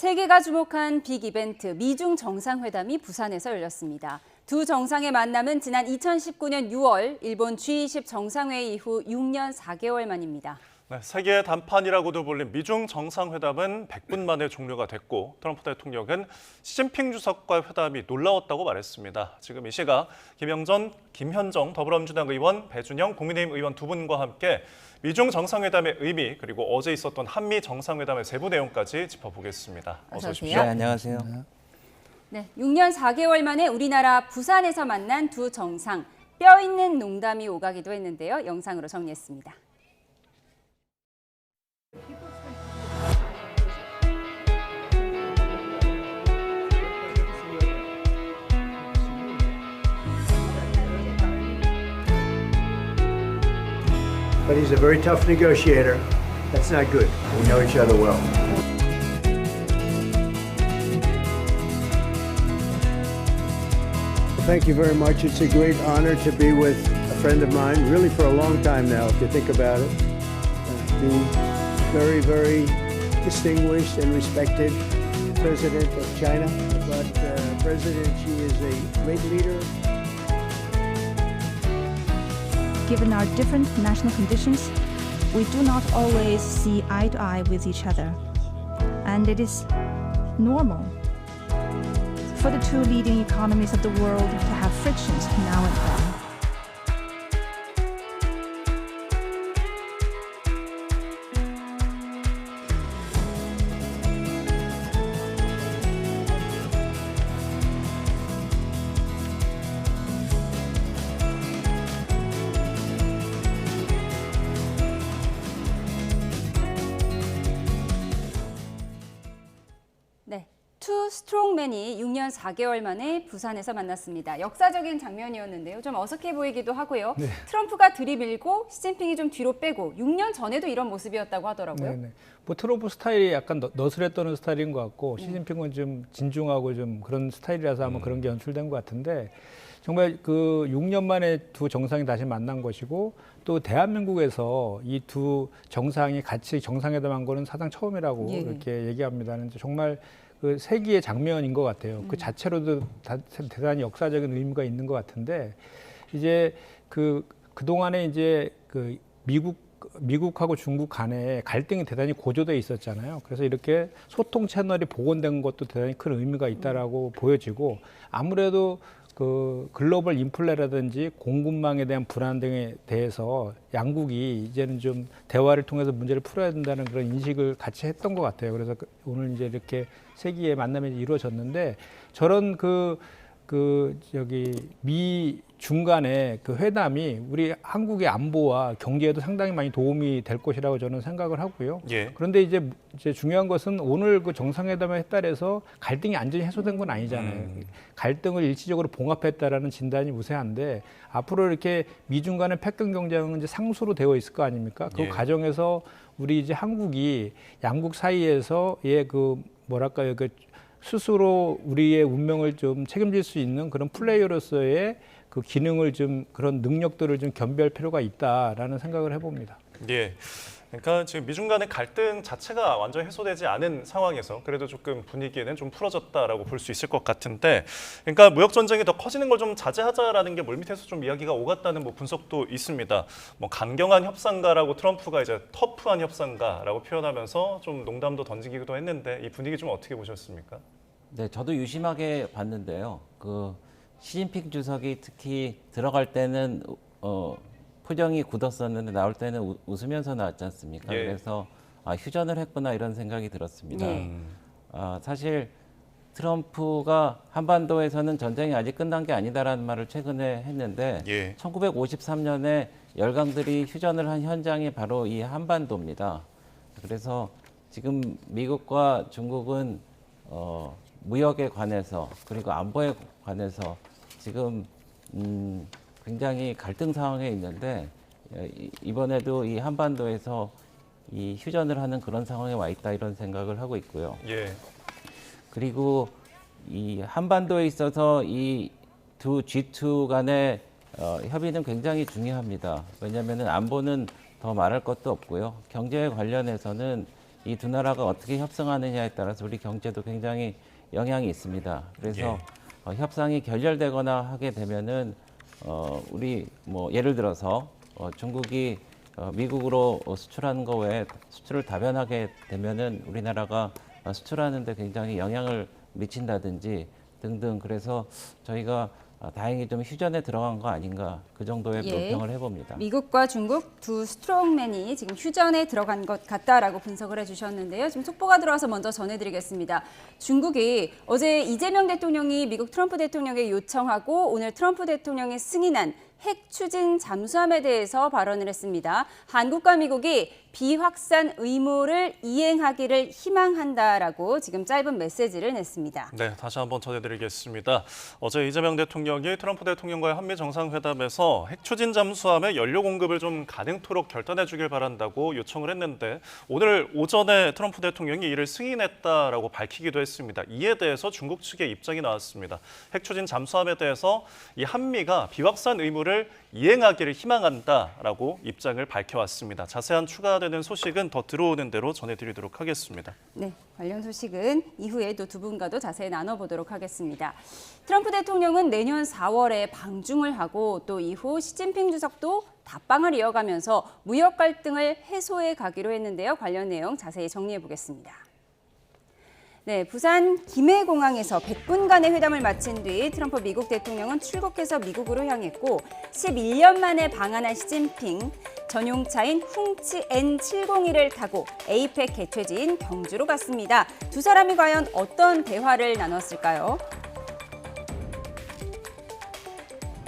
세계가 주목한 빅 이벤트 미중 정상회담이 부산에서 열렸습니다. 두 정상의 만남은 지난 2019년 6월 일본 G20 정상회의 이후 6년 4개월 만입니다. 네, 세계의 단판이라고도 불린 미중 정상회담은 100분 만에 종료가 됐고 트럼프 대통령은 시진핑 주석과 회담이 놀라웠다고 말했습니다. 지금 이 시각 김현정 더불어민주당 의원, 배준영 국민의힘 의원 두 분과 함께 미중 정상회담의 의미 그리고 어제 있었던 한미 정상회담의 세부 내용까지 짚어보겠습니다. 어서 오십시오. 네, 안녕하세요. 네, 6년 4개월 만에 우리나라 부산에서 만난 두 정상, 뼈 있는 농담이 오가기도 했는데요. 영상으로 정리했습니다. But he's a very tough negotiator. That's not good. We know each other well. Thank you very much. It's a great honor to be with a friend of mine, really for a long time now, if you think about it. The very, very distinguished and respected president of China. But President Xi is a great leader. Given our different national conditions, we do not always see eye to eye with each other. And it is normal for the two leading economies of the world to have frictions now and then. 네, 투 스트롱맨이 6년 4개월 만에 부산에서 만났습니다. 역사적인 장면이었는데요. 좀 어색해 보이기도 하고요. 네. 트럼프가 들이밀고 시진핑이 좀 뒤로 빼고 6년 전에도 이런 모습이었다고 하더라고요. 네네. 뭐 트럼프 스타일이 약간 너스레 떠는 스타일인 것 같고 시진핑은 좀 진중하고 좀 그런 스타일이라서 아마 그런 게 연출된 것 같은데 정말 그 6년 만에 두 정상이 다시 만난 것이고 또 대한민국에서 이 두 정상이 같이 정상회담한 거는 사상 처음이라고 예. 이렇게 얘기합니다. 정말 그 세기의 장면인 것 같아요. 그 자체로도 대단히 역사적인 의미가 있는 것 같은데 이제 그동안에 이제 그 미국하고 중국 간에 갈등이 대단히 고조돼 있었잖아요. 그래서 이렇게 소통 채널이 복원된 것도 대단히 큰 의미가 있다라고 보여지고 아무래도 그 글로벌 인플레라든지 공급망에 대한 불안 등에 대해서 양국이 이제는 좀 대화를 통해서 문제를 풀어야 된다는 그런 인식을 같이 했던 것 같아요. 그래서 오늘 이제 이렇게 세기의 만남이 이루어졌는데 저런 미 중간의 그 회담이 우리 한국의 안보와 경제에도 상당히 많이 도움이 될 것이라고 저는 생각을 하고요. 예. 그런데 이제 중요한 것은 오늘 그 정상회담에 따라서 갈등이 완전히 해소된 건 아니잖아요. 갈등을 일시적으로 봉합했다라는 진단이 우세한데 앞으로 이렇게 미중 간의 패권 경쟁은 이제 상수로 되어 있을 거 아닙니까? 그 예. 과정에서 우리 이제 한국이 양국 사이에서의 뭐랄까요, 스스로 우리의 운명을 좀 책임질 수 있는 그런 플레이어로서의 그 기능을 좀 그런 능력들을 좀 겸비할 필요가 있다라는 생각을 해봅니다. 예. 그러니까 지금 미중 간의 갈등 자체가 완전히 해소되지 않은 상황에서 그래도 조금 분위기는 좀 풀어졌다라고 볼 수 있을 것 같은데, 그러니까 무역 전쟁이 더 커지는 걸 좀 자제하자라는 게 물밑에서 좀 이야기가 오갔다는 뭐 분석도 있습니다. 뭐 강경한 협상가라고 트럼프가 이제 터프한 협상가라고 표현하면서 좀 농담도 던지기도 했는데 이 분위기 좀 어떻게 보셨습니까? 네, 저도 유심하게 봤는데요. 시진핑 주석이 특히 들어갈 때는 표정이 굳었었는데 나올 때는 웃으면서 나왔지 않습니까? 예. 그래서 휴전을 했구나 이런 생각이 들었습니다. 사실 트럼프가 한반도에서는 전쟁이 아직 끝난 게 아니다라는 말을 최근에 했는데 예. 1953년에 열강들이 휴전을 한 현장이 바로 이 한반도입니다. 그래서 지금 미국과 중국은 무역에 관해서 그리고 안보에 관해서 지금 굉장히 갈등 상황에 있는데 이번에도 이 한반도에서 이 휴전을 하는 그런 상황에 와 있다 이런 생각을 하고 있고요. 예. 그리고 이 한반도에 있어서 이 두 G2 간의 협의는 굉장히 중요합니다. 왜냐하면 안보는 더 말할 것도 없고요. 경제에 관련해서는 이 두 나라가 어떻게 협상하느냐에 따라서 우리 경제도 굉장히 영향이 있습니다. 그래서 협상이 결렬되거나 하게 되면은 우리 뭐 예를 들어서 중국이 미국으로 수출하는 거 외에 수출을 다변하게 되면은 우리나라가 수출하는데 굉장히 영향을 미친다든지 등등. 그래서 저희가 다행히 좀 휴전에 들어간 거 아닌가, 그 정도의 논평을 해봅니다. 미국과 중국 두 스트롱맨이 지금 휴전에 들어간 것 같다라고 분석을 해주셨는데요. 지금 속보가 들어와서 먼저 전해드리겠습니다. 중국이 어제 이재명 대통령이 미국 트럼프 대통령에게 요청하고 오늘 트럼프 대통령이 승인한 핵 추진 잠수함에 대해서 발언을 했습니다. 한국과 미국이 비확산 의무를 이행하기를 희망한다라고 지금 짧은 메시지를 냈습니다. 네, 다시 한번 전해드리겠습니다. 어제 이재명 대통령이 트럼프 대통령과의 한미 정상회담에서 핵 추진 잠수함의 연료 공급을 좀 가능토록 결단해 주길 바란다고 요청을 했는데 오늘 오전에 트럼프 대통령이 이를 승인했다라고 밝히기도 했습니다. 이에 대해서 중국 측의 입장이 나왔습니다. 핵 추진 잠수함에 대해서 이 한미가 비확산 의무를 이행하기를 희망한다라고 입장을 밝혀왔습니다. 자세한 추가되는 소식은 더 들어오는 대로 전해드리도록 하겠습니다. 네, 관련 소식은 이후에 또 두 분과도 자세히 나눠보도록 하겠습니다. 트럼프 대통령은 내년 4월에 방중을 하고 또 이후 시진핑 주석도 답방을 이어가면서 무역 갈등을 해소해 가기로 했는데요. 관련 내용 자세히 정리해 보겠습니다. 네, 부산 김해공항에서 100분간의 회담을 마친 뒤 트럼프 미국 대통령은 출국해서 미국으로 향했고 11년 만에 방한한 시진핑 전용차인 훔치 N701을 타고 에이펙 개최지인 경주로 갔습니다. 두 사람이 과연 어떤 대화를 나눴을까요?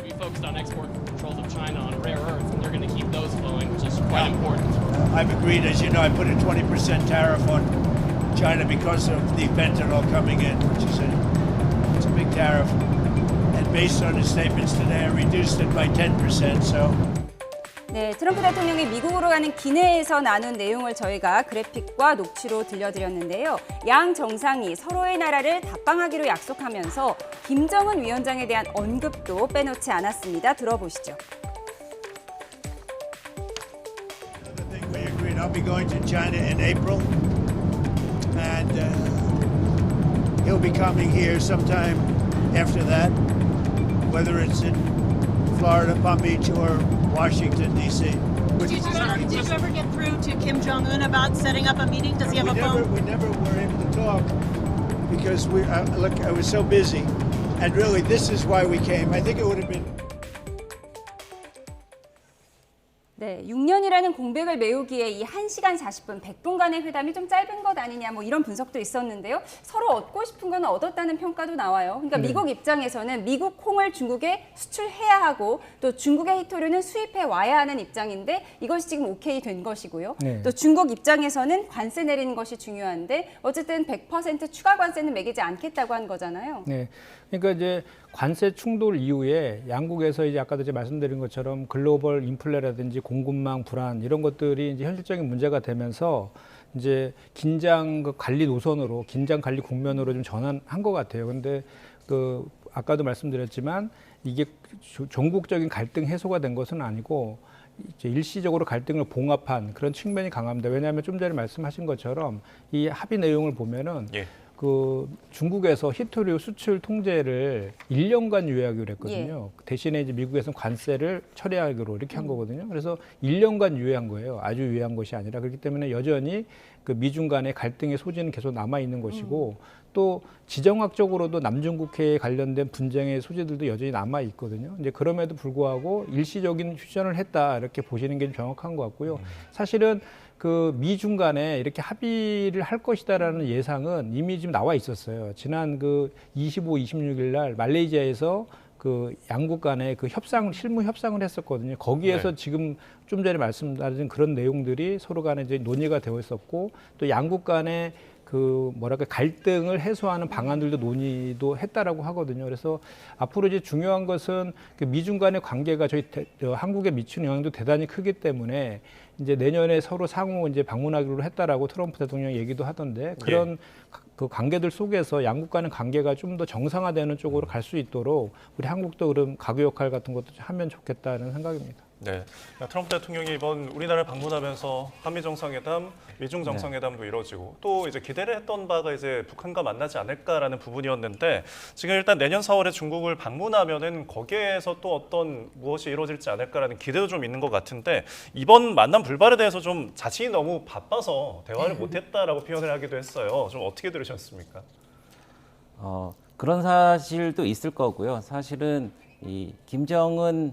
We focused on export controls of China on rare earths, and they're going to keep those flowing, which is quite important. I've agreed, as you know, I put a 20% tariff on China because of the fentanyl coming in, which is it's a big tariff. And based on his statements today, I reduced it by 10%. So. 네, 트럼프 대통령이 미국으로 가는 기내에서 나눈 내용을 저희가 그래픽과 녹취로 들려드렸는데요. 양 정상이 서로의 나라를 답방하기로 약속하면서 김정은 위원장에 대한 언급도 빼놓지 않았습니다. 들어보시죠. Another thing we agreed, I'll be going to China in April, and he'll be coming here sometime after that, whether it's in Florida, Palm Beach, or Washington, D.C. Did you ever get through to Kim Jong-un about setting up a meeting? Does he have a phone? We never were able to talk because look, I was so busy. And really, this is why we came. I think it would have been. 네, 6년이라는 공백을 메우기에 이 1시간 40분, 100분간의 회담이 좀 짧은 것 아니냐 뭐 이런 분석도 있었는데요. 서로 얻고 싶은 건 얻었다는 평가도 나와요. 그러니까 미국 입장에서는 미국 콩을 중국에 수출해야 하고 또 중국의 히토류는 수입해 와야 하는 입장인데 이것이 지금 오케이 된 것이고요. 또 중국 입장에서는 관세 내리는 것이 중요한데 어쨌든 100% 추가 관세는 매기지 않겠다고 한 거잖아요. 네. 그러니까 이제 관세 충돌 이후에 양국에서 이제 아까도 이제 말씀드린 것처럼 글로벌 인플레라든지 공급망 불안 이런 것들이 이제 현실적인 문제가 되면서 이제 긴장 관리 노선으로 긴장 관리 국면으로 좀 전환한 것 같아요. 근데 그 아까도 말씀드렸지만 이게 전국적인 갈등 해소가 된 것은 아니고 이제 일시적으로 갈등을 봉합한 그런 측면이 강합니다. 왜냐하면 좀 전에 말씀하신 것처럼 이 합의 내용을 보면은 그 중국에서 히토류 수출 통제를 1년간 유예하기로 했거든요. 대신에 이제 미국에서는 관세를 철회하기로 이렇게 한 거거든요. 그래서 1년간 유예한 거예요. 아주 유예한 것이 아니라. 그렇기 때문에 여전히 그 미중 간의 갈등의 소지는 계속 남아 있는 것이고 또 지정학적으로도 남중국해에 관련된 분쟁의 소지들도 여전히 남아 있거든요. 이제 그럼에도 불구하고 일시적인 휴전을 했다 이렇게 보시는 게 좀 정확한 것 같고요. 사실은 그 미중 간에 이렇게 합의를 할 것이다라는 예상은 이미 지금 나와 있었어요. 지난 그 25, 26일 날 말레이시아에서 그 양국 간에 그 실무 협상을 했었거든요. 거기에서 지금 좀 전에 말씀드린 그런 내용들이 서로 간에 이제 논의가 되어 있었고 또 양국 간에 그 뭐랄까 갈등을 해소하는 방안들도 논의도 했다라고 하거든요. 그래서 앞으로 이제 중요한 것은 그 미중 간의 관계가 한국에 미치는 영향도 대단히 크기 때문에 이제 내년에 서로 상호 이제 방문하기로 했다라고 트럼프 대통령이 얘기도 하던데 그런 그 관계들 속에서 양국 간의 관계가 좀 더 정상화되는 쪽으로 갈 수 있도록 우리 한국도 그런 가교 역할 같은 것도 하면 좋겠다는 생각입니다. 네, 트럼프 대통령이 이번 우리나라를 방문하면서 한미 정상회담, 미중 정상회담도 이루어지고 또 이제 기대를 했던 바가 이제 북한과 만나지 않을까라는 부분이었는데 지금 일단 내년 4월에 중국을 방문하면은 거기에서 또 어떤 무엇이 이루어질지 않을까라는 기대도 좀 있는 것 같은데 이번 만남 불발에 대해서 좀 자신이 너무 바빠서 대화를 못했다라고 표현을 하기도 했어요. 좀 어떻게 들으셨습니까? 그런 사실도 있을 거고요. 사실은 이 김정은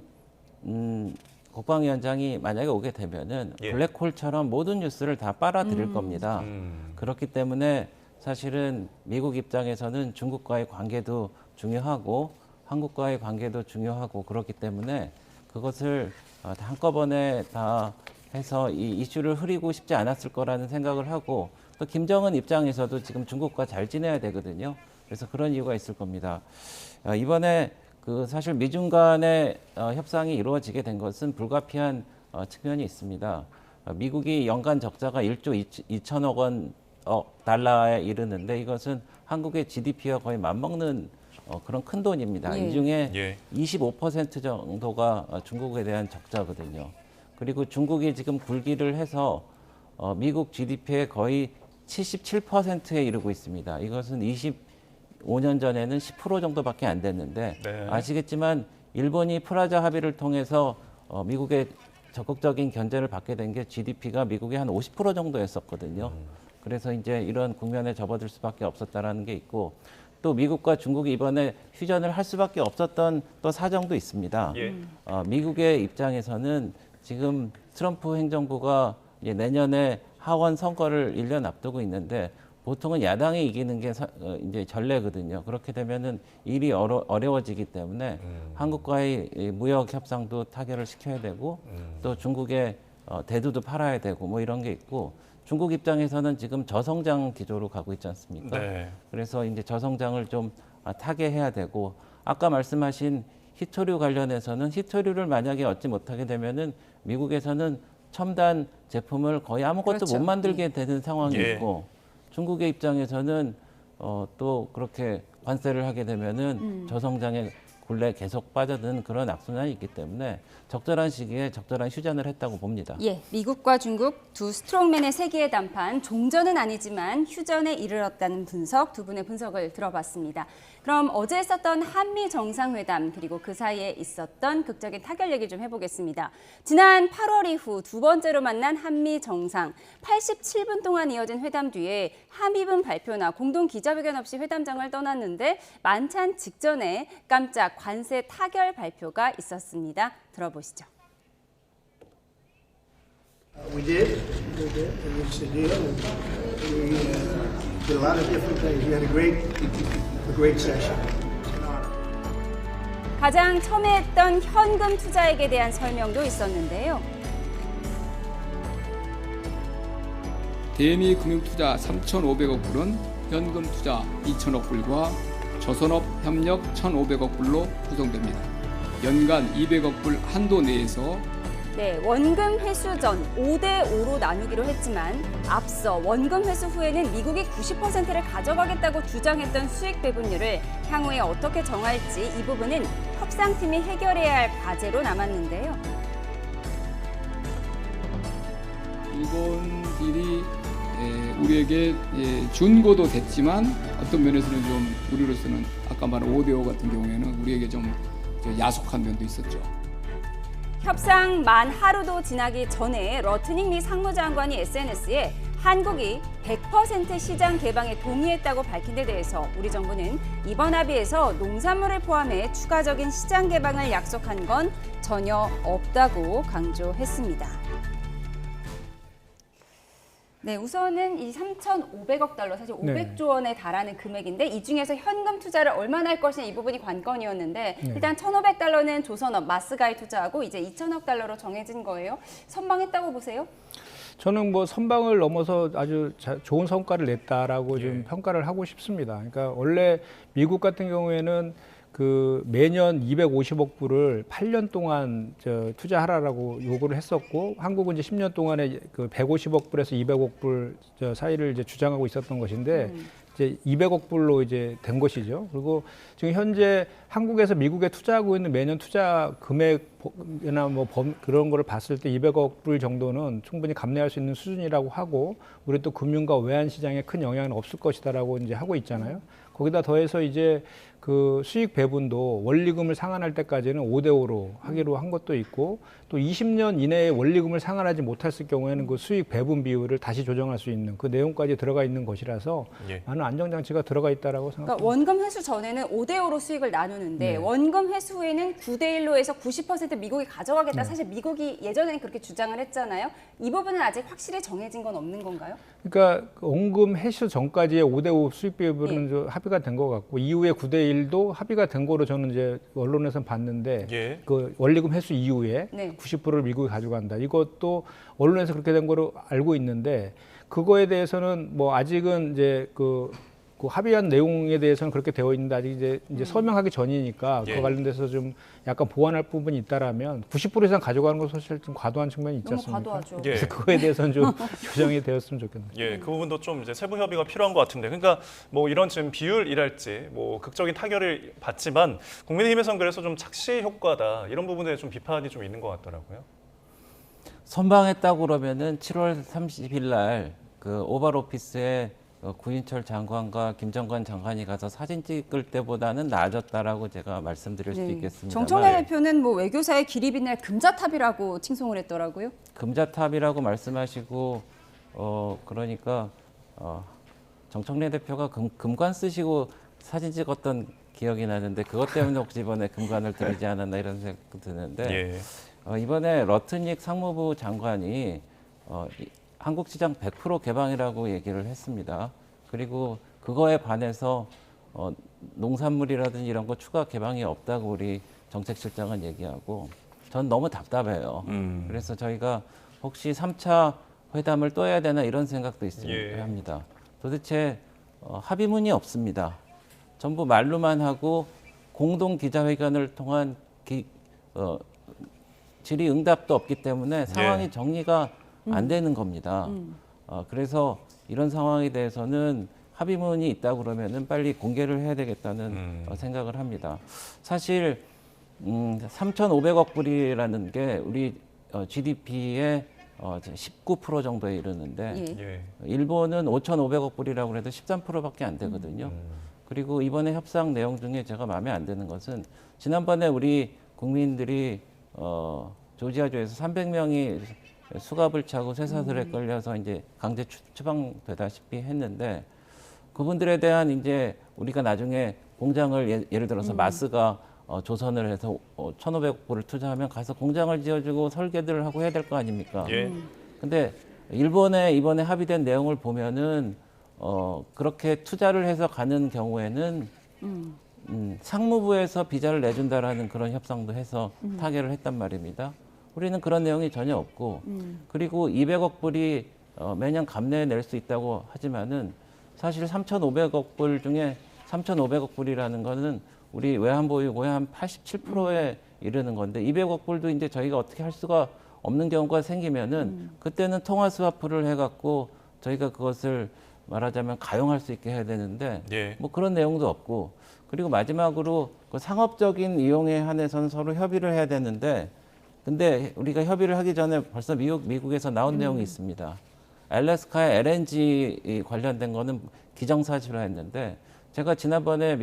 국방위원장이 만약에 오게 되면은 예. 블랙홀처럼 모든 뉴스를 다 빨아들일 겁니다. 그렇기 때문에 사실은 미국 입장에서는 중국과의 관계도 중요하고 한국과의 관계도 중요하고 그렇기 때문에 그것을 한꺼번에 다 해서 이 이슈를 흐리고 싶지 않았을 거라는 생각을 하고 또 김정은 입장에서도 지금 중국과 잘 지내야 되거든요. 그래서 그런 이유가 있을 겁니다. 이번에 사실 미중 간의 협상이 이루어지게 된 것은 불가피한 측면이 있습니다. 미국이 연간 적자가 1조 2천억 원 달러에 이르는데 이것은 한국의 GDP와 거의 맞먹는 그런 큰 돈입니다. 예. 이 중에 예. 25% 정도가 중국에 대한 적자거든요. 그리고 중국이 지금 굴기를 해서 미국 GDP의 거의 77%에 이르고 있습니다. 이것은 25년 전에는 10% 정도밖에 안 됐는데 네. 아시겠지만 일본이 프라자 합의를 통해서 미국의 적극적인 견제를 받게 된 게 GDP가 미국의 한 50% 정도였었거든요. 그래서 이제 이런 국면에 접어들 수밖에 없었다라는 게 있고 또 미국과 중국이 이번에 휴전을 할 수밖에 없었던 또 사정도 있습니다. 예. 미국의 입장에서는 지금 트럼프 행정부가 이제 내년에 하원 선거를 1년 앞두고 있는데 보통은 야당이 이기는 게 이제 전례거든요. 그렇게 되면은 일이 어려워지기 때문에 한국과의 이 무역 협상도 타결을 시켜야 되고 또 중국의 대두도 팔아야 되고 뭐 이런 게 있고 중국 입장에서는 지금 저성장 기조로 가고 있지 않습니까? 네. 그래서 이제 저성장을 좀 타개해야 되고 아까 말씀하신 히토류 관련해서는 히토류를 만약에 얻지 못하게 되면은 미국에서는 첨단 제품을 거의 아무것도 그렇죠. 못 만들게 되는 상황이 예. 있고 중국의 입장에서는 또 그렇게 관세를 하게 되면은 저성장의 굴레 계속 빠져드는 그런 악순환이 있기 때문에 적절한 시기에 적절한 휴전을 했다고 봅니다. 예, 미국과 중국 두 스트롱맨의 세기의談判, 종전은 아니지만 휴전에 이르렀다는 분석, 두 분의 분석을 들어봤습니다. 그럼 어제 있었던 한미 정상회담 그리고 그 사이에 있었던 극적인 타결 얘기 좀 해보겠습니다. 지난 8월 이후 두 번째로 만난 한미 정상, 87분 동안 이어진 회담 뒤에 합의문 발표나 공동 기자회견 없이 회담장을 떠났는데 만찬 직전에 깜짝 관세 타결 발표가 있었습니다. 들어보시죠. We did. It was a deal. We did a lot of different things. We had a great session. 가장 첨예했던 현금 투자액에 대한 설명도 있었는데요. 대미 금융투자 3,500억 불은 현금 투자 2천억 불과 조선업 협력 1,500억 불로 구성됩니다. 연간 200억 불 한도 내에서 네, 원금 회수 전 5대5로 나누기로 했지만 앞서 원금 회수 후에는 미국이 90%를 가져가겠다고 주장했던 수익 배분율을 향후에 어떻게 정할지 이 부분은 협상팀이 해결해야 할 과제로 남았는데요. 일본들이 우리에게 준고도 됐지만 어떤 면에서는 좀 우리로서는 아까 말한 5대5 같은 경우에는 우리에게 좀 야속한 면도 있었죠. 협상 만 하루도 지나기 전에 러트닝 미 상무장관이 SNS에 한국이 100% 시장 개방에 동의했다고 밝힌 데 대해서 우리 정부는 이번 합의에서 농산물을 포함해 추가적인 시장 개방을 약속한 건 전혀 없다고 강조했습니다. 네, 우선은 이 3,500억 달러, 사실 500조 원에 달하는 금액인데 이 중에서 현금 투자를 얼마나 할 것이냐 이 부분이 관건이었는데 일단 1,500달러는 조선업, 마스가에 투자하고 이제 2,000억 달러로 정해진 거예요. 선방했다고 보세요? 저는 뭐 선방을 넘어서 아주 좋은 성과를 냈다라고 좀 평가를 하고 싶습니다. 그러니까 원래 미국 같은 경우에는 그 매년 250억 불을 8년 동안 투자하라라고 요구를 했었고 한국은 이제 10년 동안에 그 150억 불에서 200억 불 사이를 이제 주장하고 있었던 것인데 이제 200억 불로 이제 된 것이죠. 그리고 지금 현재 한국에서 미국에 투자하고 있는 매년 투자 금액이나 뭐 그런 거를 봤을 때 200억 불 정도는 충분히 감내할 수 있는 수준이라고 하고, 우리 또 금융과 외환 시장에 큰 영향은 없을 것이다라고 이제 하고 있잖아요. 거기다 더해서 이제 그 수익 배분도 원리금을 상환할 때까지는 5대5로 하기로 한 것도 있고, 또 20년 이내에 원리금을 상환하지 못했을 경우에는 그 수익 배분 비율을 다시 조정할 수 있는 그 내용까지 들어가 있는 것이라서 예. 많은 안정장치가 들어가 있다라고 생각합니다. 그러니까 원금 회수 전에는 5대5로 수익을 나누는데 네. 원금 회수 후에는 9대1로 해서 90% 미국이 가져가겠다. 네. 사실 미국이 예전에는 그렇게 주장을 했잖아요. 이 부분은 아직 확실히 정해진 건 없는 건가요? 그러니까 그 원금 회수 전까지의 5대5 수익 비율은 좀 합의가 된 것 같고, 이후에 9대1도 합의가 된 거로 저는 이제 언론에서 봤는데, 예. 그 원리금 회수 이후에 네. 90%를 미국이 가져간다. 이것도 언론에서 그렇게 된 거로 알고 있는데, 그거에 대해서는 뭐 아직은 이제 그 합의한 내용에 대해서는 그렇게 되어 있는데, 아직 이제 서명하기 전이니까 예. 그거 관련돼서 좀 약간 보완할 부분이 있다라면 90% 이상 가져가는 건 사실 좀 과도한 측면이 있지 너무 않습니까? 과도하죠. 예. 그래서 그거에 대해서는 좀 조정이 되었으면 좋겠네요. 예, 그 부분도 좀 이제 세부 협의가 필요한 것 같은데, 그러니까 뭐 이런 지금 비율이랄지 뭐 극적인 타결을 받지만 국민의힘에서는 그래서 좀 착시 효과다 이런 부분에 좀 비판이 좀 있는 것 같더라고요. 선방했다고 그러면은 7월 30일 날 그 오발 오피스에 구인철 장관과 김정관 장관이 가서 사진 찍을 때보다는 나아졌다라고 제가 말씀드릴 수 있겠습니다. 정청래 대표는 뭐 외교사의 길이 빛날 금자탑이라고 칭송을 했더라고요. 금자탑이라고 말씀하시고 그러니까 정청래 대표가 금관 쓰시고 사진 찍었던 기억이 나는데, 그것 때문에 혹시 이번에 금관을 드리지 않았나 이런 생각도 드는데, 예. 이번에 러트닉 상무부 장관이 한국 시장 100% 개방이라고 얘기를 했습니다. 그리고 그거에 반해서 농산물이라든지 이런 거 추가 개방이 없다고 우리 정책실장은 얘기하고, 전 너무 답답해요. 그래서 저희가 혹시 3차 회담을 또 해야 되나 이런 생각도 있습니다. 합니다. 도대체 합의문이 없습니다. 전부 말로만 하고 공동 기자회견을 통한 질의응답도 없기 때문에 상황이 정리가 안 되는 겁니다. 그래서 이런 상황에 대해서는 합의문이 있다 그러면은 빨리 공개를 해야 되겠다는 생각을 합니다. 사실 3,500억 불이라는 게 우리 GDP의 19% 정도에 이르는데, 일본은 5,500억 불이라고 해도 13%밖에 안 되거든요. 그리고 이번에 협상 내용 중에 제가 마음에 안 드는 것은, 지난번에 우리 국민들이 조지아주에서 300명이 수갑을 차고 쇠사슬에 끌려서 이제 강제 추방되다시피 했는데, 그분들에 대한 이제 우리가 나중에 공장을 예를 들어서 마스가 조선을 해서 1,500억 불을 투자하면 가서 공장을 지어주고 설계들을 하고 해야 될 거 아닙니까? 근데 일본에 이번에 합의된 내용을 보면은 그렇게 투자를 해서 가는 경우에는 상무부에서 비자를 내준다라는 그런 협상도 해서 타결을 했단 말입니다. 우리는 그런 내용이 전혀 없고, 그리고 200억 불이 매년 감내낼 수 있다고 하지만은 사실 3,500억 불 중에 3,500억 불이라는 거는 우리 외환보유고의 한 87%에 이르는 건데, 200억 불도 이제 저희가 어떻게 할 수가 없는 경우가 생기면은 그때는 통화 스와프를 해갖고 저희가 그것을 말하자면 가용할 수 있게 해야 되는데, 뭐 그런 내용도 없고, 그리고 마지막으로 그 상업적인 이용에 한해서는 서로 협의를 해야 되는데, 근데 우리가 협의를 하기 전에 벌써 미국에서 나온 내용이 있습니다. 알래스카의 LNG 관련된 거는 기정사실화했는데, 제가 지난번에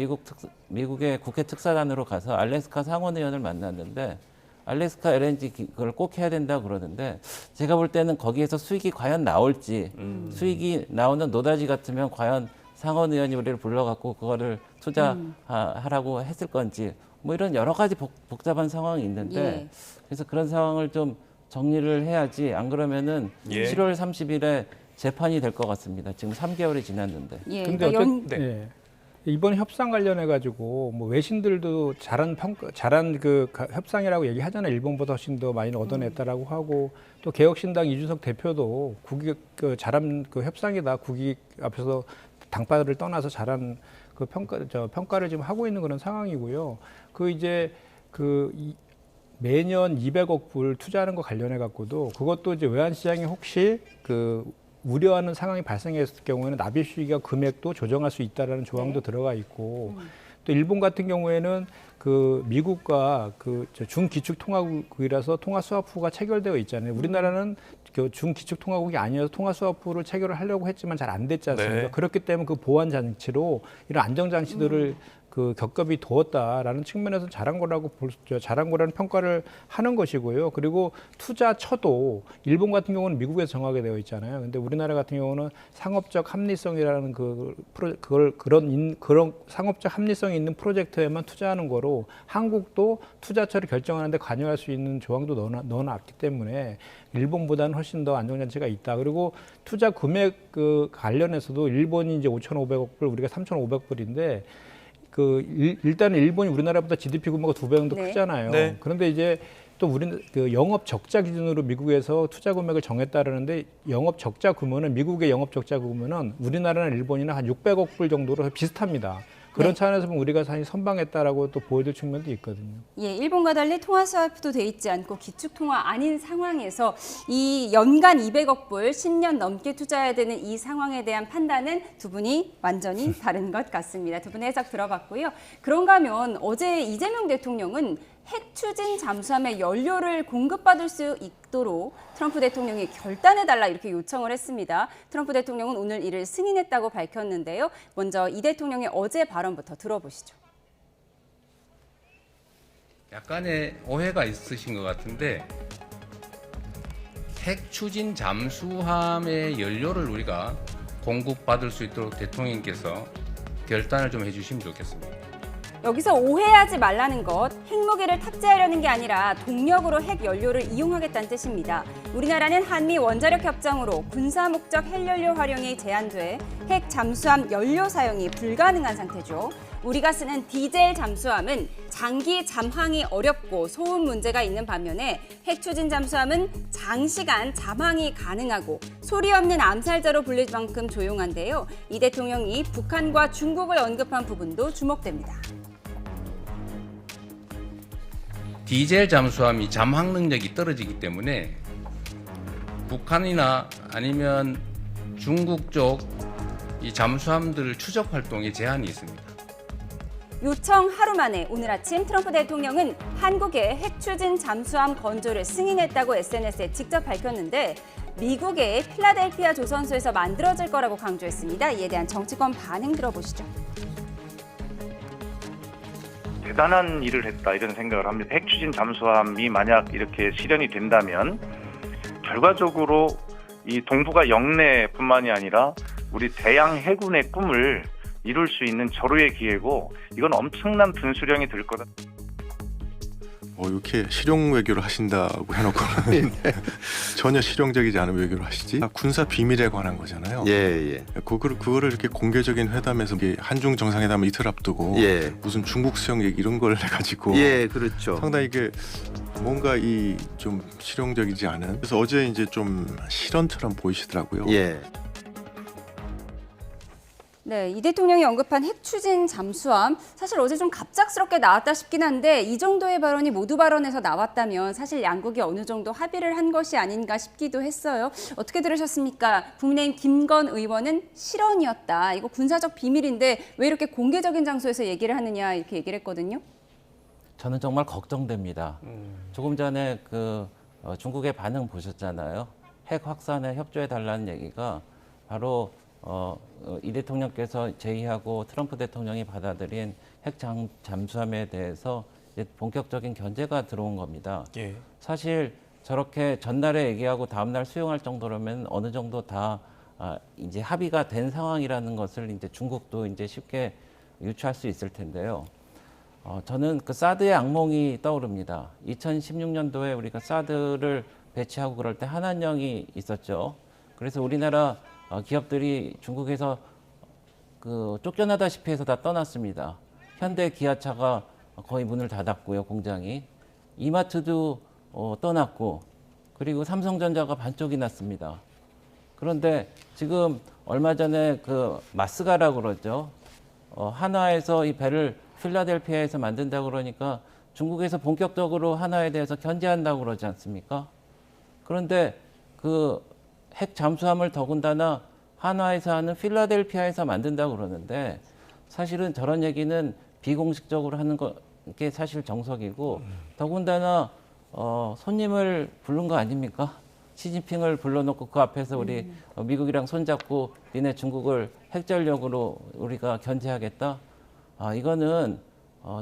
미국의 국회 특사단으로 가서 알래스카 상원 의원을 만났는데, 알래스카 LNG 그걸 꼭 해야 된다 그러는데, 제가 볼 때는 거기에서 수익이 과연 나올지, 수익이 나오는 노다지 같으면 과연 상원 의원이 우리를 불러갖고 그거를 투자하라고 했을 건지, 뭐 이런 여러 가지 복잡한 상황이 있는데, 그래서 그런 상황을 좀 정리를 해야지, 안 그러면은 7월 30일에 재판이 될 것 같습니다. 지금 3개월이 지났는데. 근데 어쨌든 이번 협상 관련해 가지고 뭐 외신들도 잘한 그 협상이라고 얘기하잖아요. 일본보다 훨씬 더 많이 얻어냈다라고 하고, 또 개혁신당 이준석 대표도 국익 잘한 그 협상이다, 국익 앞에서 당파를 떠나서 잘한 그 평가를 지금 하고 있는 그런 상황이고요. 이제 매년 200억 불 투자하는 거 관련해 갖고도, 그것도 이제 외환 시장이 혹시 우려하는 상황이 발생했을 경우에는 납입 시기와 금액도 조정할 수 있다라는 조항도 들어가 있고 또 일본 같은 경우에는 그 미국과 그 중기축통화국이라서 통화스와프가 체결되어 있잖아요. 우리나라는 그 중기축통화국이 아니어서 통화스와프를 체결을 하려고 했지만 잘 안 됐지 않습니까? 네. 그렇기 때문에 그 보완 장치로 이런 안정 장치들을 그 겹겹이 두었다라는 측면에서 잘한 거라는 평가를 하는 것이고요. 그리고 투자처도 일본 같은 경우는 미국에서 정하게 되어 있잖아요. 근데 우리나라 같은 경우는 상업적 합리성이라는 그런 상업적 합리성이 있는 프로젝트에만 투자하는 거로 한국도 투자처를 결정하는데 관여할 수 있는 조항도 넣어놨기 때문에 일본보다는 훨씬 더 안정장치가 있다. 그리고 투자 금액 그 관련해서도 일본이 이제 5,500억 불, 우리가 3,500불인데 일단은 일본이 우리나라보다 GDP 규모가 2배 정도 네. 크잖아요. 네. 그런데 이제 또 우리는 그 영업 적자 기준으로 미국에서 투자 금액을 정했다라는데 영업 적자 규모는 미국의 영업 적자 규모는 우리나라나 일본이나 한 600억 불 정도로 비슷합니다. 그런 차원에서 보면 우리가 사실 선방했다라고 또 보여줄 측면도 있거든요. 예, 일본과 달리 통화 스와프도 돼 있지 않고 기축 통화 아닌 상황에서 이 연간 200억 불 10년 넘게 투자해야 되는 이 상황에 대한 판단은 두 분이 완전히 다른 것 같습니다. 두 분의 해석 들어봤고요. 그런가 하면 어제 이재명 대통령은 핵 추진 잠수함의 연료를 공급받을 수 있도록 트럼프 대통령이 결단해달라 이렇게 요청을 했습니다. 트럼프 대통령은 오늘 이를 승인했다고 밝혔는데요. 먼저 이 대통령의 어제 발언부터 들어보시죠. 약간의 오해가 있으신 것 같은데 핵 추진 잠수함의 연료를 우리가 공급받을 수 있도록 대통령께서 결단을 좀 해주시면 좋겠습니다. 여기서 오해하지 말라는 것, 핵무기를 탑재하려는 게 아니라 동력으로 핵 연료를 이용하겠다는 뜻입니다. 우리나라는 한미 원자력 협정으로 군사 목적 핵연료 활용이 제한돼 핵 잠수함 연료 사용이 불가능한 상태죠. 우리가 쓰는 디젤 잠수함은 장기 잠항이 어렵고 소음 문제가 있는 반면에 핵 추진 잠수함은 장시간 잠항이 가능하고 소리 없는 암살자로 불릴 만큼 조용한데요. 이 대통령이 북한과 중국을 언급한 부분도 주목됩니다. 디젤 잠수함이 잠항 능력이 떨어지기 때문에 북한이나 아니면 중국 쪽 이 잠수함들 추적 활동에 제한이 있습니다. 요청 하루 만에 오늘 아침 트럼프 대통령은 한국의 핵 추진 잠수함 건조를 승인했다고 SNS에 직접 밝혔는데 미국의 필라델피아 조선소에서 만들어질 거라고 강조했습니다. 이에 대한 정치권 반응 들어보시죠. 대단한 일을 했다 이런 생각을 합니다. 핵 추진 잠수함이 만약 이렇게 실현이 된다면 결과적으로 이 동북아 영내뿐만이 아니라 우리 대양 해군의 꿈을 이룰 수 있는 절호의 기회고 이건 엄청난 분수령이 될 거다. 이렇게 실용 외교를 하신다고 해놓고는 전혀 실용적이지 않은 외교를 하시지. 군사 비밀에 관한 거잖아요. 예. 그거를 이렇게 공개적인 회담에서 한중 정상회담을 이틀 앞두고 무슨 중국 수영 얘기 이런 걸 해가지고 그렇죠. 상당히 이게 뭔가 이 좀 실용적이지 않은. 그래서 어제 이제 좀 실언처럼 보이시더라고요. 네, 이 대통령이 언급한 핵 추진 잠수함 사실 어제 좀 갑작스럽게 나왔다 싶긴 한데 이 정도의 발언이 모두 발언에서 나왔다면 사실 양국이 어느 정도 합의를 한 것이 아닌가 싶기도 했어요. 어떻게 들으셨습니까? 국민의힘 김건 의원은 실언이었다. 이거 군사적 비밀인데 왜 이렇게 공개적인 장소에서 얘기를 하느냐 이렇게 얘기를 했거든요. 저는 정말 걱정됩니다. 조금 전에 중국의 반응 보셨잖아요. 핵 확산에 협조해달라는 얘기가 바로 이 대통령께서 제의하고 트럼프 대통령이 받아들인 핵 잠수함에 대해서 이제 본격적인 견제가 들어온 겁니다. 사실 저렇게 전날에 얘기하고 다음날 수용할 정도라면 어느 정도 다 이제 합의가 된 상황이라는 것을 이제 중국도 이제 쉽게 유추할 수 있을 텐데요. 저는 그 사드의 악몽이 떠오릅니다. 2016년도에 우리가 사드를 배치하고 그럴 때 한한령이 있었죠. 그래서 우리나라 기업들이 중국에서 쫓겨나다시피 해서 다 떠났습니다. 현대 기아차가 거의 문을 닫았고요, 공장이. 이마트도 떠났고, 그리고 삼성전자가 반쪽이 났습니다. 그런데 지금 얼마 전에 마스가라고 그러죠. 한화에서 이 배를 필라델피아에서 만든다고 그러니까 중국에서 본격적으로 한화에 대해서 견제한다고 그러지 않습니까? 그런데 핵 잠수함을 더군다나 한화에서 하는 필라델피아에서 만든다고 그러는데 사실은 저런 얘기는 비공식적으로 하는 게 사실 정석이고 더군다나 손님을 부른 거 아닙니까? 시진핑을 불러놓고 그 앞에서 우리 미국이랑 손잡고 니네 중국을 핵전력으로 우리가 견제하겠다? 이거는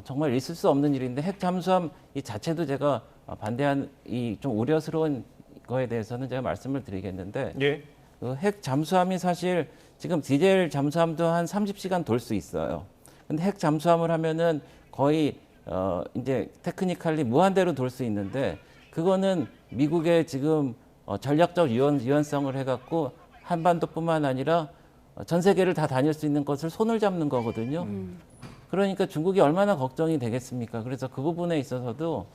정말 있을 수 없는 일인데 핵 잠수함 이 자체도 제가 반대한 이 좀 우려스러운 거에 대해서는 제가 말씀을 드리겠는데 예. 그 핵 잠수함이 사실 지금 디젤 잠수함도 한 30시간 돌 수 있어요. 근데 핵 잠수함을 하면은 거의 이제 테크니컬리 무한대로 돌 수 있는데 그거는 미국의 지금 전략적 유연성을 해갖고 한반도뿐만 아니라 전 세계를 다 다닐 수 있는 것을 손을 잡는 거거든요. 그러니까 중국이 얼마나 걱정이 되겠습니까? 그래서 그 부분에 있어서도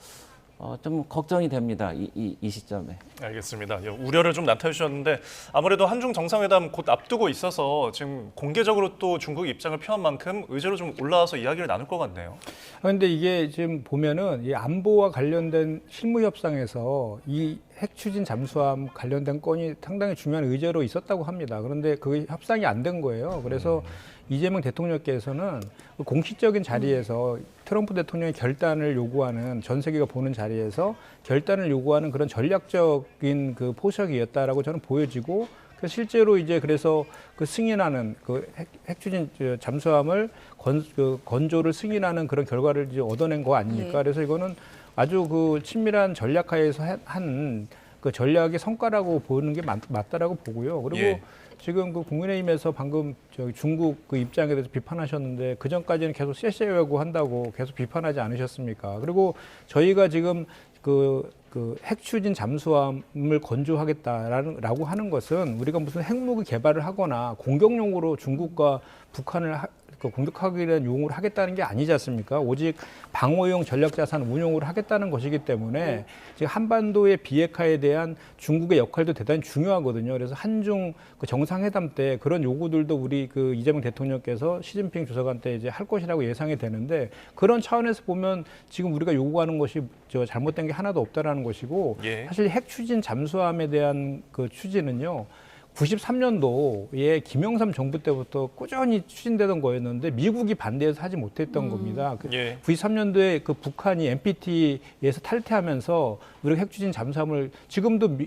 좀 걱정이 됩니다. 이 시점에. 알겠습니다. 우려를 좀 나타주셨는데 아무래도 한중 정상회담 곧 앞두고 있어서 지금 공개적으로 또 중국 입장을 표한 만큼 의제로 좀 올라와서 이야기를 나눌 것 같네요. 그런데 이게 지금 보면은 이 안보와 관련된 실무 협상에서 이 핵 추진 잠수함 관련된 건이 상당히 중요한 의제로 있었다고 합니다. 그런데 그 협상이 안 된 거예요. 그래서 이재명 대통령께서는 공식적인 자리에서 트럼프 대통령의 결단을 요구하는 전 세계가 보는 자리에서 결단을 요구하는 그런 전략적인 그 포석이었다라고 저는 보여지고 실제로 이제 그래서 그 승인하는 그 핵추진 잠수함을 건조를 승인하는 그런 결과를 이제 얻어낸 거 아닙니까? 예. 그래서 이거는 아주 그 친밀한 전략하에서 한 그 전략의 성과라고 보는 게 맞다라고 보고요. 그리고 예. 지금 그 국민의힘에서 방금 저기 중국 그 입장에 대해서 비판하셨는데 그 전까지는 계속 쎄쎄하고 한다고 계속 비판하지 않으셨습니까? 그리고 저희가 지금 그 핵추진 잠수함을 건조하겠다라고 하는 것은 우리가 무슨 핵무기 개발을 하거나 공격용으로 중국과 북한을 공격하기 위한 용으로 하겠다는 게 아니지 않습니까? 오직 방어용 전략자산 운용으로 하겠다는 것이기 때문에 지금 한반도의 비핵화에 대한 중국의 역할도 대단히 중요하거든요. 그래서 한중 그 정상회담 때 그런 요구들도 우리 그 이재명 대통령께서 시진핑 주석한 때 이제 할 것이라고 예상이 되는데 그런 차원에서 보면 지금 우리가 요구하는 것이 잘못된 게 하나도 없다라는 것이고 예. 사실 핵 추진 잠수함에 대한 그 추진은요. 93년도에 김영삼 정부 때부터 꾸준히 추진되던 거였는데 미국이 반대해서 하지 못했던 겁니다. 예. 93년도에 그 북한이 NPT에서 탈퇴하면서 우리가 핵추진 잠수함을 지금도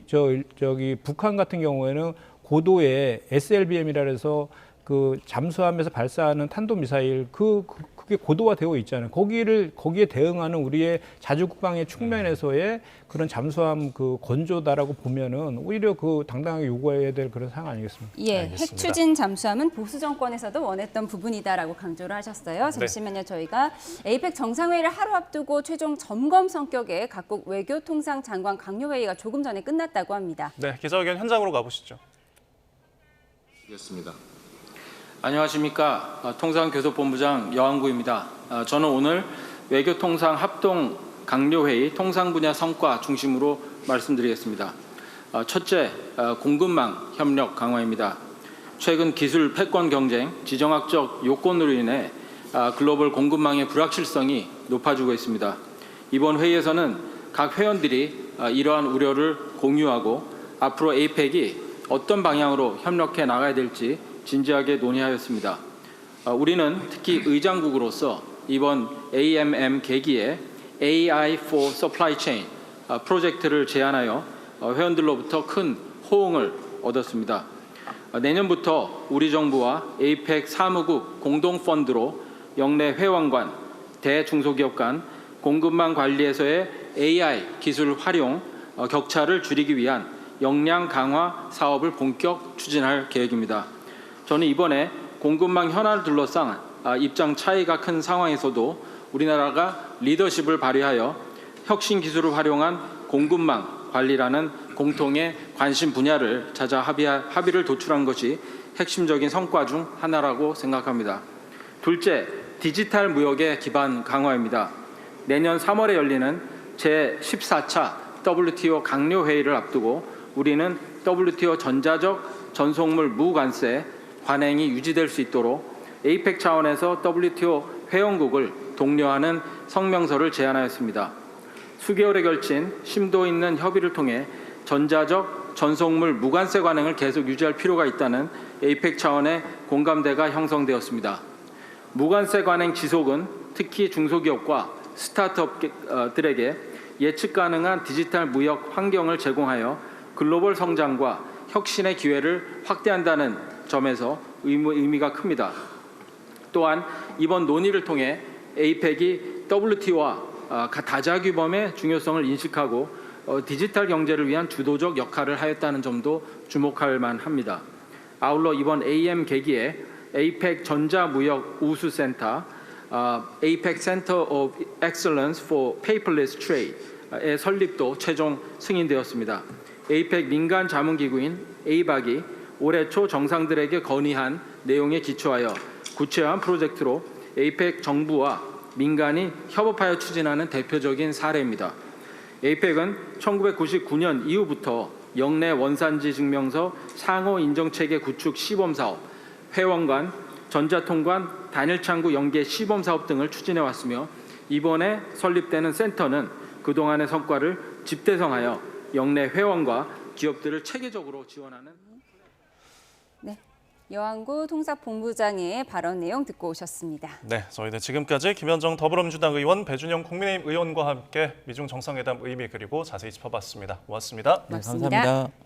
저기 북한 같은 경우에는 고도의 SLBM이라 해서 그 잠수함에서 발사하는 탄도미사일 그게 고도화되어 있잖아요. 거기에 대응하는 우리의 자주국방의 측면에서의 그런 잠수함 그 건조다라고 보면은 오히려 그 당당하게 요구해야 될 그런 상황 아니겠습니까? 예, 알겠습니다. 핵 추진 잠수함은 보수 정권에서도 원했던 부분이다라고 강조를 하셨어요. 잠시만요. 저희가 에이펙 정상회의를 하루 앞두고 최종 점검 성격의 각국 외교통상 장관 강요회의가 조금 전에 끝났다고 합니다. 네, 기자회견 현장으로 가보시죠. 겠습니다. 안녕하십니까. 통상교섭본부장 여한구입니다. 저는 오늘 외교통상 합동 강요회의 통상 분야 성과 중심으로 말씀드리겠습니다. 첫째, 공급망 협력 강화입니다. 최근 기술 패권 경쟁, 지정학적 요건으로 인해 글로벌 공급망의 불확실성이 높아지고 있습니다. 이번 회의에서는 각 회원들이 이러한 우려를 공유하고 앞으로 에이펙이 어떤 방향으로 협력해 나가야 될지 진지하게 논의하였습니다. 우리는 특히 의장국으로서 이번 AMM 계기에 AI for Supply Chain 프로젝트를 제안하여 회원들로부터 큰 호응을 얻었습니다. 내년부터 우리 정부와 에이펙 사무국 공동펀드로 역내 회원관, 대중소기업 간 공급망 관리에서의 AI 기술 활용 격차를 줄이기 위한 역량 강화 사업을 본격 추진할 계획입니다. 저는 이번에 공급망 현안을 둘러싼 입장 차이가 큰 상황에서도 우리나라가 리더십을 발휘하여 혁신 기술을 활용한 공급망 관리라는 공통의 관심 분야를 찾아 합의를 도출한 것이 핵심적인 성과 중 하나라고 생각합니다. 둘째, 디지털 무역의 기반 강화입니다. 내년 3월에 열리는 제14차 WTO 강요회의를 앞두고 우리는 WTO 전자적 전송물 무관세 관행이 유지될 수 있도록 에이펙 차원에서 WTO 회원국을 독려하는 성명서를 제안하였습니다. 수개월에 걸친 심도 있는 협의를 통해 전자적 전속물 무관세 관행을 계속 유지할 필요가 있다는 에이펙 차원의 공감대가 형성되었습니다. 무관세 관행 지속은 특히 중소기업과 스타트업들에게 예측 가능한 디지털 무역 환경을 제공하여 글로벌 성장과 혁신의 기회를 확대한다는 점에서 의미가 큽니다. 또한 이번 논의를 통해 에이펙이 WTO와 다자규범의 중요성을 인식하고 디지털 경제를 위한 주도적 역할을 하였다는 점도 주목할 만합니다. 아울러 이번 AM 계기에 에이펙 전자무역 우수센터, APEC Center of Excellence for Paperless Trade의 설립도 최종 승인되었습니다. 에이펙 민간 자문기구인 에이박이 올해 초 정상들에게 건의한 내용에 기초하여 구체화한 프로젝트로 에이펙 정부와 민간이 협업하여 추진하는 대표적인 사례입니다. 에이펙은 1999년 이후부터 영내 원산지 증명서 상호 인정체계 구축 시범사업, 회원관, 전자통관, 단일창구 연계 시범사업 등을 추진해 왔으며 이번에 설립되는 센터는 그동안의 성과를 집대성하여 영내 회원과 기업들을 체계적으로 지원하는 여한구 통상본부장의 발언 내용 듣고 오셨습니다. 네, 저희는 지금까지 김현정 더불어민주당 의원, 배준영 국민의힘 의원과 함께 미중 정상회담 의미 그리고 자세히 짚어봤습니다. 고맙습니다. 고맙습니다. 감사합니다.